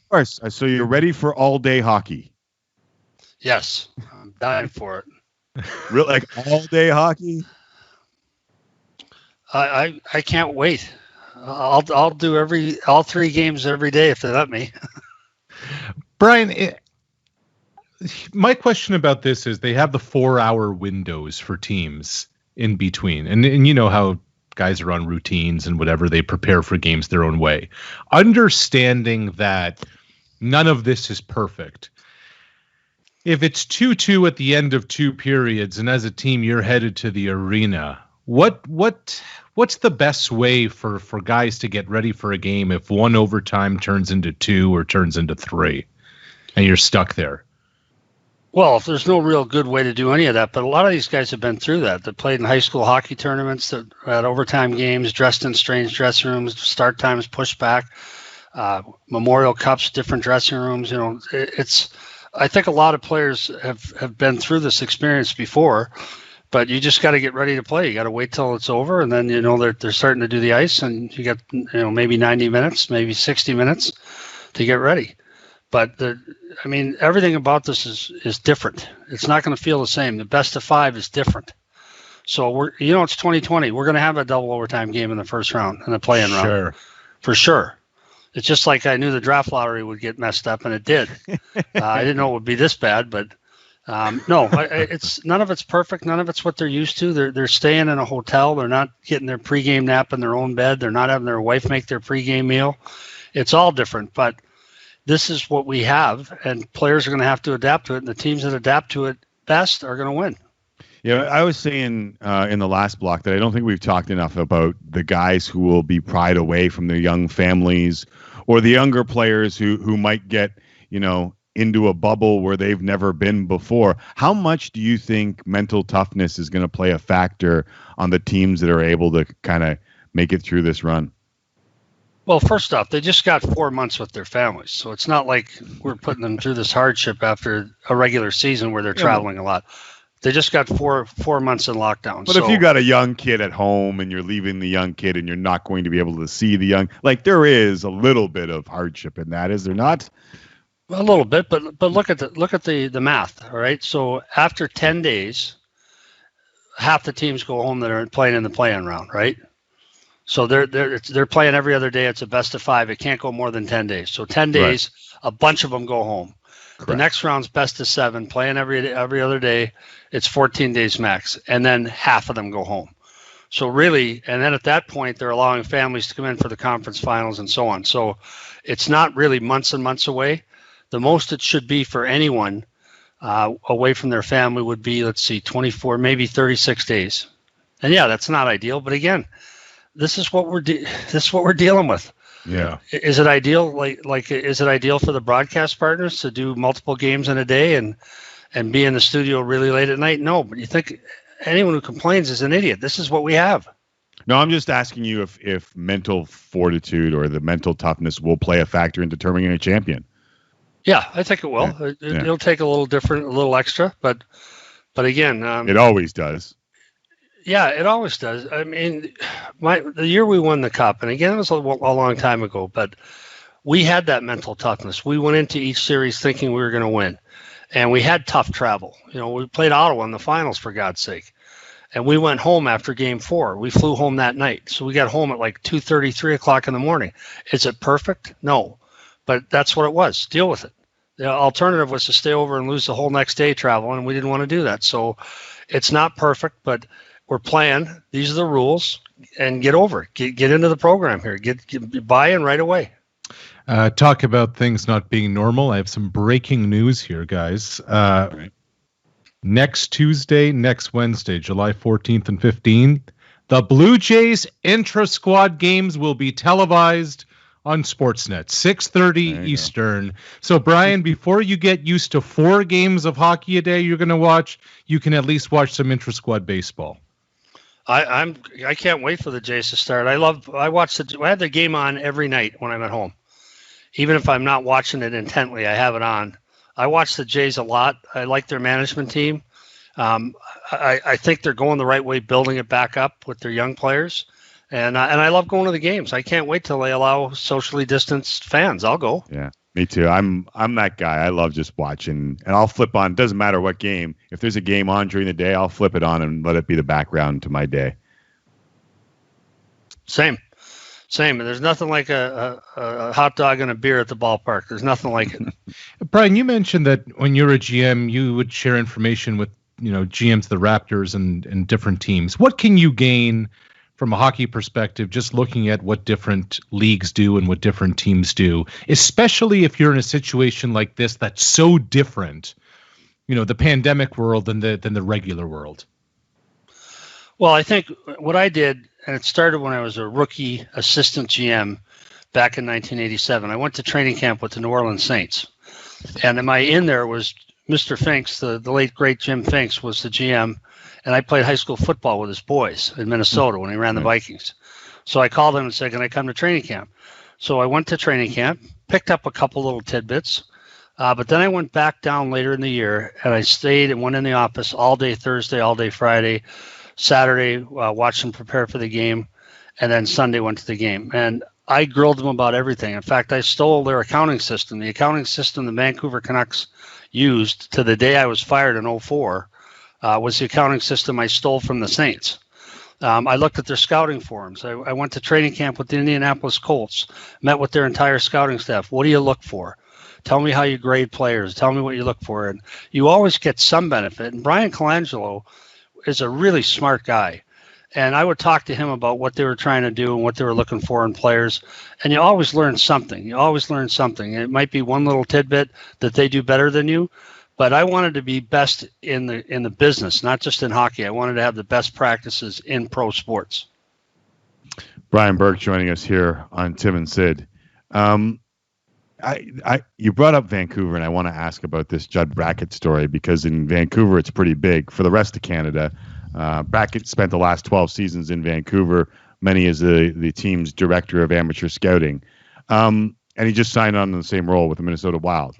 course. So you're ready for all-day hockey? Yes, I'm dying for it. Real like all-day hockey? I can't wait. I'll do all 3 games every day if they let me. Brian, my question about this is they have the 4-hour windows for teams in between. And you know how guys are on routines and whatever, they prepare for games their own way. Understanding that none of this is perfect. If it's 2-2 at the end of 2 periods and as a team you're headed to the arena, what's the best way for guys to get ready for a game if one overtime turns into 2 or turns into 3 and you're stuck there? Well, there's no real good way to do any of that, but a lot of these guys have been through that. They played in high school hockey tournaments, that had overtime games, dressed in strange dressing rooms, start times pushed back, Memorial Cups, different dressing rooms. I think a lot of players have been through this experience before, but you just got to get ready to play. You got to wait till it's over, and then they're starting to do the ice, and you got maybe 90 minutes, maybe 60 minutes to get ready. But everything about this is different. It's not going to feel the same. The best of 5 is different. So it's 2020. We're going to have a double overtime game in the first round, in the play-in round, for sure. It's just like I knew the draft lottery would get messed up, and it did. I didn't know it would be this bad, but no, it's none of it's perfect. None of it's what they're used to. They're staying in a hotel. They're not getting their pregame nap in their own bed. They're not having their wife make their pregame meal. It's all different, but this is what we have, and players are going to have to adapt to it, and the teams that adapt to it best are going to win. Yeah, I was saying in the last block that I don't think we've talked enough about the guys who will be pried away from their young families, or the younger players who might get, into a bubble where they've never been before. How much do you think mental toughness is going to play a factor on the teams that are able to kind of make it through this run? Well, first off, they just got 4 months with their families, so it's not like we're putting them through this hardship after a regular season where they're traveling a lot. They just got four months in lockdown. But if you got a young kid at home and you're leaving the young kid and you're not going to be able to see the young, there is a little bit of hardship in that, is there not? A little bit, but look at the math. All right, so after 10 days, half the teams go home that are playing in the play-in round, right? So they're playing every other day. It's a best of 5. It can't go more than 10 days. So 10 days, right. A bunch of them go home. Correct. The next round's best of 7, playing every other day. It's 14 days max, and then half of them go home. So really, and then at that point, they're allowing families to come in for the conference finals and so on. So it's not really months and months away. The most it should be for anyone away from their family would be, 24, maybe 36 days. And yeah, that's not ideal, but again, this is what we're dealing with. Yeah. Is it ideal? Is it ideal for the broadcast partners to do multiple games in a day and be in the studio really late at night? No, but you think anyone who complains is an idiot. This is what we have. No, I'm just asking you if mental fortitude or the mental toughness will play a factor in determining a champion. Yeah, I think it will. Yeah. It'll take a little extra, but again, it always does. Yeah, it always does. I mean, the year we won the cup, and again, it was a long time ago, but we had that mental toughness. We went into each series thinking we were going to win, and we had tough travel. We played Ottawa in the finals, for God's sake, and we went home after Game 4. We flew home that night, so we got home at 2:30, 3 o'clock in the morning. Is it perfect? No, but that's what it was. Deal with it. The alternative was to stay over and lose the whole next day traveling, and we didn't want to do that. So it's not perfect, but we're playing. These are the rules, and get over it. Get into the program here. Get buy-in right away. Talk about things not being normal. I have some breaking news here, guys. Next Tuesday, next Wednesday, July 14th and 15th, the Blue Jays intra-squad games will be televised on Sportsnet, 6:30 Eastern. So, Brian, before you get used to 4 games of hockey a day you're going to watch, you can at least watch some intra-squad baseball. I can't wait for the Jays to start. I have the game on every night when I'm at home. Even if I'm not watching it intently, I have it on. I watch the Jays a lot. I like their management team. I think they're going the right way, building it back up with their young players. And I love going to the games. I can't wait till they allow socially distanced fans. I'll go. Yeah. Me too. I'm that guy. I love just watching, and I'll flip on. Doesn't matter what game. If there's a game on during the day, I'll flip it on and let it be the background to my day. Same. There's nothing like a hot dog and a beer at the ballpark. There's nothing like it. Brian, you mentioned that when you're a GM, you would share information with GMs of the Raptors and different teams. What can you gain from a hockey perspective, just looking at what different leagues do and what different teams do, especially if you're in a situation like this that's so different, the pandemic world than the regular world? Well, I think what I did, and it started when I was a rookie assistant GM back in 1987. I went to training camp with the New Orleans Saints, and in there was Mr. Finks, the late great Jim Finks was the GM, and I played high school football with his boys in Minnesota when he ran the Vikings. So I called him and said, "Can I come to training camp?" So I went to training camp, picked up a couple little tidbits, but then I went back down later in the year, and I stayed and went in the office all day Thursday, all day Friday, Saturday, watched them prepare for the game, and then Sunday went to the game. And I grilled them about everything. In fact, I stole their accounting system. The accounting system the Vancouver Canucks used to the day I was fired in 2004 was the accounting system I stole from the Saints. I looked at their scouting forums. I went to training camp with the Indianapolis Colts, met with their entire scouting staff. What do you look for? Tell me how you grade players. Tell me what you look for. And you always get some benefit. And Brian Colangelo is a really smart guy. And I would talk to him about what they were trying to do and what they were looking for in players. And you always learn something. It might be one little tidbit that they do better than you. But I wanted to be best in the business, not just in hockey. I wanted to have the best practices in pro sports. Brian Burke joining us here on Tim and Sid. You brought up Vancouver, and I want to ask about this Judd Brackett story, because in Vancouver it's pretty big. For the rest of Canada, Brackett spent the last 12 seasons in Vancouver, many as the team's director of amateur scouting, and he just signed on in the same role with the Minnesota Wild.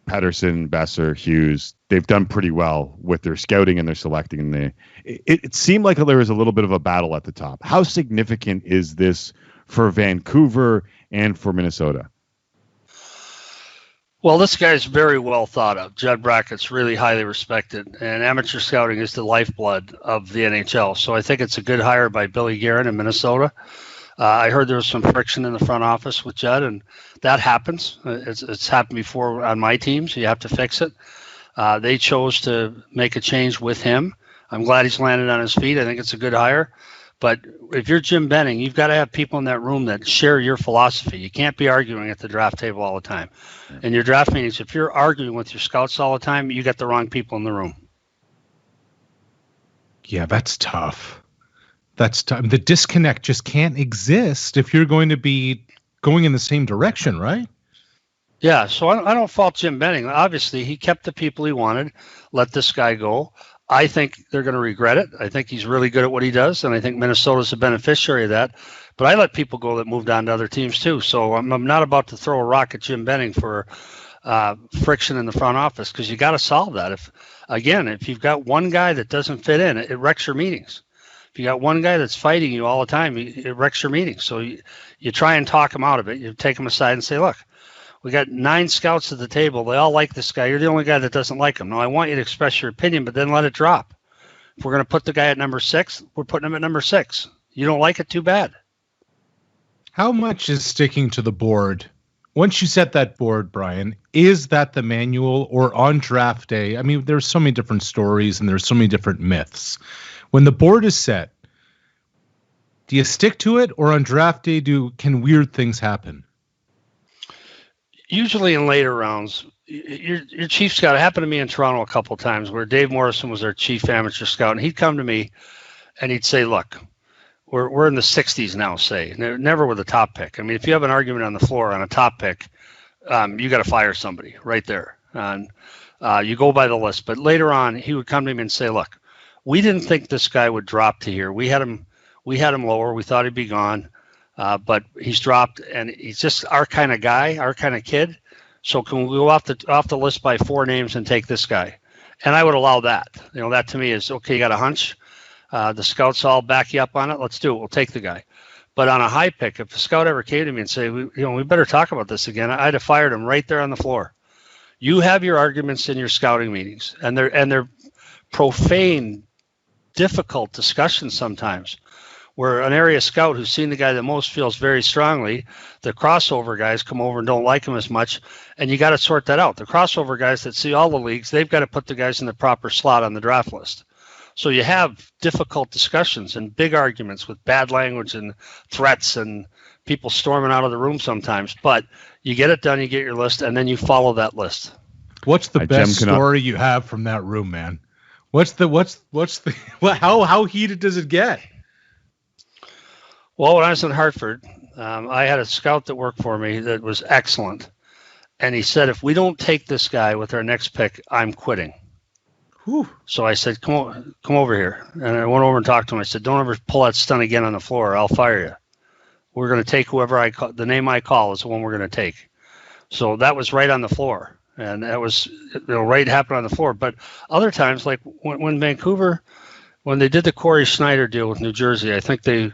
Pedersen, Besser, Hughes, they've done pretty well with their scouting and their selecting. It seemed like there was a little bit of a battle at the top. How significant is this for Vancouver and for Minnesota? Well, this guy's very well thought of. Judd Brackett's really highly respected, and amateur scouting is the lifeblood of the NHL. So I think it's a good hire by Billy Guerin in Minnesota. I heard there was some friction in the front office with Judd, and that happens. It's happened before on my team, so you have to fix it. They chose to make a change with him. I'm glad he's landed on his feet. I think it's a good hire. But if you're Jim Benning, you've got to have people in that room that share your philosophy. You can't be arguing at the draft table all the time. In your draft meetings, if you're arguing with your scouts all the time, you got the wrong people in the room. Yeah, that's tough. That's tough. The disconnect just can't exist if you're going to be going in the same direction, right? Yeah, so I don't fault Jim Benning. Obviously, he kept the people he wanted, let this guy go. I think they're going to regret it. I think he's really good at what he does, and I think Minnesota's a beneficiary of that. But I let people go that moved on to other teams too. So I'm not about to throw a rock at Jim Benning for friction in the front office, because you got to solve that. If you've got one guy that doesn't fit in, it wrecks your meetings. If you got one guy that's fighting you all the time, it wrecks your meetings. So you try and talk him out of it. You take him aside and say, look, we got 9 scouts at the table. They all like this guy. You're the only guy that doesn't like him. Now, I want you to express your opinion, but then let it drop. If we're going to put the guy at number 6, we're putting him at number 6. You don't like it, too bad. How much is sticking to the board? Once you set that board, Brian, is that the manual, or on draft day? I mean, there's so many different stories and there's so many different myths. When the board is set, do you stick to it, or on draft day can weird things happen? Usually in later rounds, your chief scout, it happened to me in Toronto a couple of times, where Dave Morrison was our chief amateur scout, and he'd come to me and he'd say, look, we're in the 60s now, say, never with a top pick. I mean, if you have an argument on the floor on a top pick, you got to fire somebody right there. And you go by the list. But later on, he would come to me and say, look, we didn't think this guy would drop to here. We had him lower. We thought he'd be gone. But he's dropped, and he's just our kind of guy, our kind of kid. So can we go off the list by 4 names and take this guy? And I would allow that. That to me is, okay, you got a hunch. The scouts all back you up on it. Let's do it. We'll take the guy. But on a high pick, if a scout ever came to me and say, we better talk about this again, I'd have fired him right there on the floor. You have your arguments in your scouting meetings, and they're profane, difficult discussions sometimes, where an area scout who's seen the guy the most feels very strongly. The crossover guys come over and don't like him as much, and you got to sort that out. The crossover guys that see all the leagues, they've got to put the guys in the proper slot on the draft list. So you have difficult discussions and big arguments with bad language and threats and people storming out of the room sometimes. But you get it done, you get your list, and then you follow that list. What's the best story you have from that room, man? How heated does it get? Well, when I was in Hartford, I had a scout that worked for me that was excellent. And he said, if we don't take this guy with our next pick, I'm quitting. Whew. So I said, come over here. And I went over and talked to him. I said, don't ever pull that stunt again on the floor, or I'll fire you. We're going to take whoever I call. The name I call is the one we're going to take. So that was right on the floor. And that was, right happened on the floor. But other times, like when Vancouver, when they did the Corey Schneider deal with New Jersey, I think they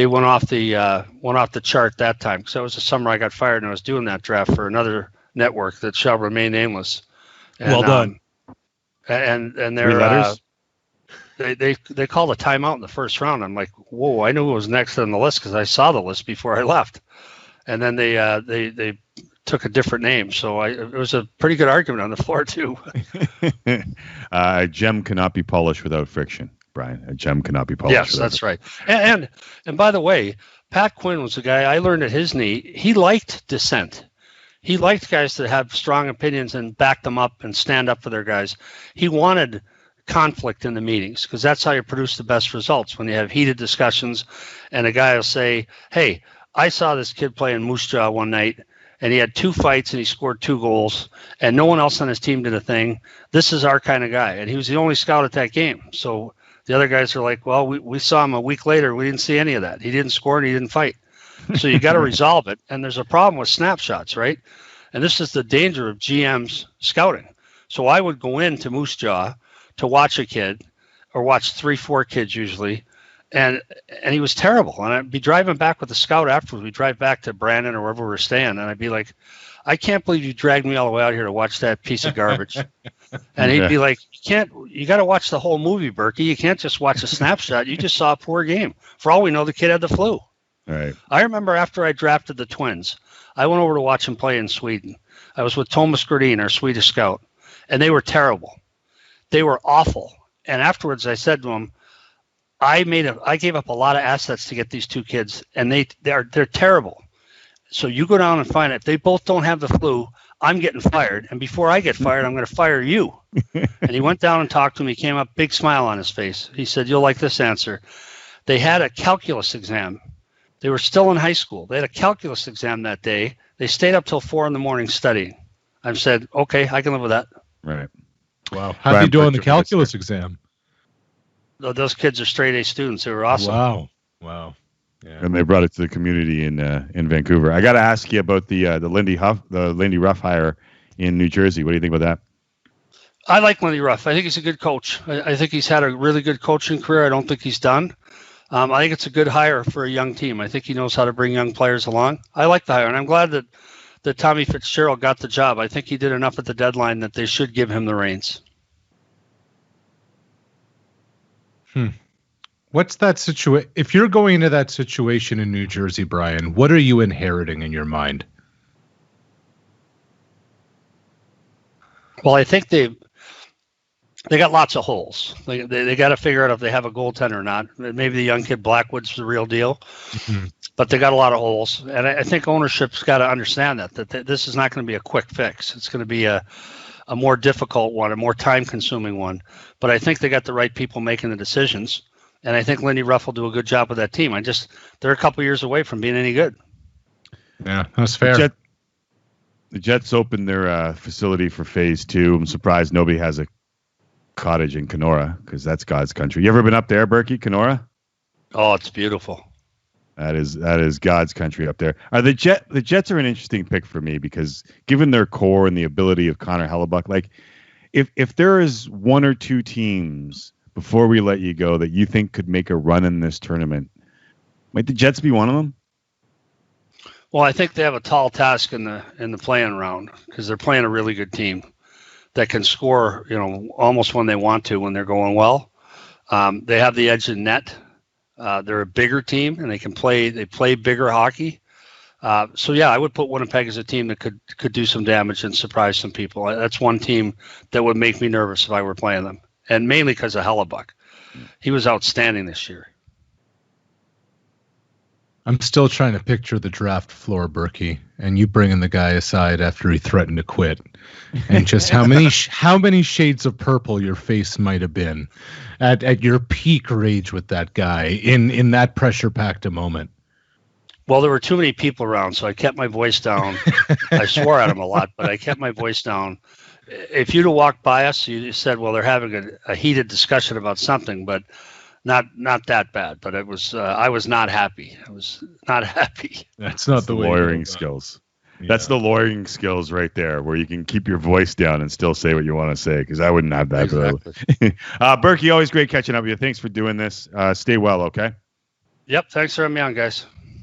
went off the chart that time, because that was the summer I got fired and I was doing that draft for another network that shall remain nameless. And, well done. And they called a timeout in the first round. I'm like, whoa! I knew who was next on the list because I saw the list before I left. And then they took a different name, so it was a pretty good argument on the floor too. A gem cannot be polished without friction, Brian. A gem cannot be polished. Yes, that's right. And by the way, Pat Quinn was a guy I learned at his knee. He liked dissent. He liked guys that have strong opinions and back them up and stand up for their guys. He wanted conflict in the meetings, because that's how you produce the best results, when you have heated discussions and a guy will say, hey, I saw this kid play in Moose Jaw one night and he had 2 fights and he scored 2 goals and no one else on his team did a thing. This is our kind of guy. And he was the only scout at that game. So the other guys are like, well, we saw him a week later. We didn't see any of that. He didn't score and he didn't fight. So you got to resolve it. And there's a problem with snapshots, right? And this is the danger of GM's scouting. So I would go into Moose Jaw to watch a kid, or watch 3-4 kids usually, and he was terrible. And I'd be driving back with the scout afterwards. We'd drive back to Brandon or wherever we were staying, and I'd be like, I can't believe you dragged me all the way out here to watch that piece of garbage. And he'd be like, you got to watch the whole movie, Burke. You can't just watch a snapshot. You just saw a poor game. For all we know, the kid had the flu. Right. I remember after I drafted the Twins, I went over to watch him play in Sweden. I was with Thomas Gerdin, our Swedish scout, and they were terrible. They were awful. And afterwards I said to him, I gave up a lot of assets to get these 2 kids, and they're terrible. So you go down and find it. If they both don't have the flu, I'm getting fired. And before I get fired, I'm going to fire you. And he went down and talked to me. He came up, big smile on his face. He said, you'll like this answer. They had a calculus exam. They were still in high school. They had a calculus exam that day. They stayed up till 4 a.m. studying. I said, okay, I can live with that. Right. Wow. How'd you do on the calculus exam? Those kids are straight A students. They were awesome. Wow. Yeah. And they brought it to the community in Vancouver. I got to ask you about the Lindy Ruff hire in New Jersey. What do you think about that? I like Lindy Ruff. I think he's a good coach. I think he's had a really good coaching career. I don't think he's done. I think it's a good hire for a young team. I think he knows how to bring young players along. I like the hire, and I'm glad that Tommy Fitzgerald got the job. I think he did enough at the deadline that they should give him the reins. What's that situation? If you're going into that situation in New Jersey, Brian, what are you inheriting in your mind? Well, I think they got lots of holes. They got to figure out if they have a goaltender or not. Maybe the young kid Blackwood's the real deal, but they got a lot of holes. And I think ownership's got to understand that this is not going to be a quick fix. It's going to be a more difficult one, a more time-consuming one. But I think they got the right people making the decisions. And I think Lindy Ruff will do a good job with that team. They're a couple years away from being any good. Yeah, that's fair. The Jets opened their facility for phase 2. I'm surprised nobody has a cottage in Kenora, because that's God's country. You ever been up there, Berkey, Kenora? Oh, it's beautiful. That is God's country up there. The Jets are an interesting pick for me, because given their core and the ability of Connor Hellebuck, like if there is 1 or 2 teams before we let you go that you think could make a run in this tournament, Might the Jets be one of them? Well, I think they have a tall task in the playing round because they're playing a really good team that can score, almost when they want to when they're going well. They have the edge in net. They're a bigger team and they play bigger hockey. So yeah, I would put Winnipeg as a team that could do some damage and surprise some people. That's one team that would make me nervous if I were playing them, and mainly because of Hellebuck. He was outstanding this year. I'm still trying to picture the draft floor, Burke, and you bringing the guy aside after he threatened to quit, and just how many shades of purple your face might have been at your peak rage with that guy in that pressure-packed a moment. Well, there were too many people around, so I kept my voice down. I swore at him a lot, but I kept my voice down. If you'd have walked by us, you said, well, they're having a heated discussion about something, but not that bad. But it was I was not happy. I was not happy. That's not the way lawyering skills. Yeah. That's the lawyering skills right there, where you can keep your voice down and still say what you want to say, because I wouldn't have that. Exactly. Burke, always great catching up with you. Thanks for doing this. Stay well, okay? Yep. Thanks for having me on, guys.